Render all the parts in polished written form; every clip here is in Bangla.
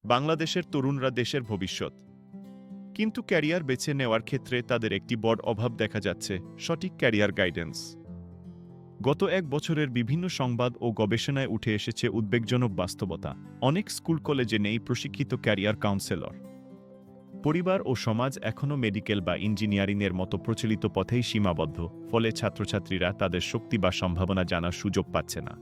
বাংলাদেশের তরুণরা দেশের ভবিষ্যৎ, কিন্তু ক্যারিয়ার বেছে নেওয়ার ক্ষেত্রে তাদের একটি বড় অভাব দেখা যাচ্ছে: সঠিক ক্যারিয়ার গাইডেন্স। গত এক বছরের বিভিন্ন সংবাদ ও গবেষণায় উঠে এসেছে উদ্বেগজনক বাস্তবতা: অনেক স্কুল কলেজে নেই প্রশিক্ষিত ক্যারিয়ার কাউন্সেলর। পরিবার ও সমাজ এখনও মেডিকেল বা ইঞ্জিনিয়ারিংয়ের মতো প্রচলিত পথেই সীমাবদ্ধ, ফলে ছাত্রছাত্রীরা তাদের শক্তি বা সম্ভাবনা জানার সুযোগ পাচ্ছে না।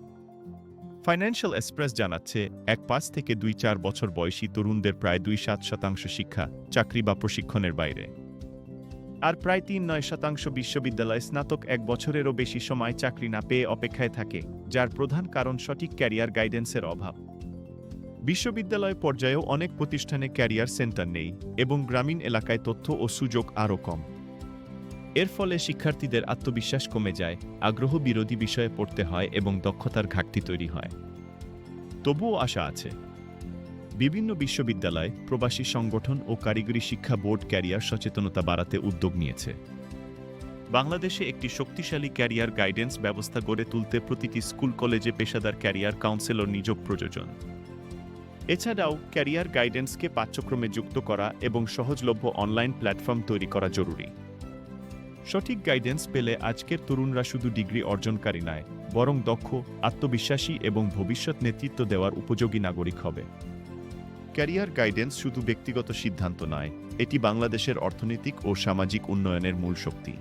ফাইন্যান্সিয়াল এক্সপ্রেস জানাচ্ছে, ১ থেকে ২-৪ বছর বয়সী তরুণদের প্রায় ২-৭% শিক্ষা, চাকরি বা প্রশিক্ষণের বাইরে, আর প্রায় ৩-৯% বিশ্ববিদ্যালয় স্নাতক ১ বছরেরও বেশি সময় চাকরি না পেয়ে অপেক্ষায় থাকে, যার প্রধান কারণ সঠিক ক্যারিয়ার গাইডেন্সের অভাব। বিশ্ববিদ্যালয় পর্যায়েও অনেক প্রতিষ্ঠানে ক্যারিয়ার সেন্টার নেই, এবং গ্রামীণ এলাকায় তথ্য ও সুযোগ আরও কম। এর ফলে শিক্ষার্থীদের আত্মবিশ্বাস কমে যায়, আগ্রহ বিরোধী বিষয়ে পড়তে হয় এবং দক্ষতার ঘাটতি তৈরি হয়। তবুও আশা আছে। বিভিন্ন বিশ্ববিদ্যালয়, প্রবাসী সংগঠন ও কারিগরি শিক্ষা বোর্ড ক্যারিয়ার সচেতনতা বাড়াতে উদ্যোগ নিয়েছে। বাংলাদেশে একটি শক্তিশালী ক্যারিয়ার গাইডেন্স ব্যবস্থা গড়ে তুলতে প্রতিটি স্কুল কলেজে পেশাদার ক্যারিয়ার কাউন্সেলর নিয়োগ প্রয়োজন। এছাড়াও ক্যারিয়ার গাইডেন্সকে পাঠ্যক্রমে যুক্ত করা এবং সহজলভ্য অনলাইন প্ল্যাটফর্ম তৈরি করা জরুরি। সঠিক গাইডেন্স পেলে আজকের তরুণরা শুধু ডিগ্রি অর্জনকারী নয়, বরং দক্ষ, আত্মবিশ্বাসী এবং ভবিষ্যৎ নেতৃত্ব দেওয়ার উপযোগী নাগরিক হবে। ক্যারিয়ার গাইডেন্স শুধু ব্যক্তিগত সিদ্ধান্ত নয়, এটি বাংলাদেশের অর্থনৈতিক ও সামাজিক উন্নয়নের মূল শক্তি।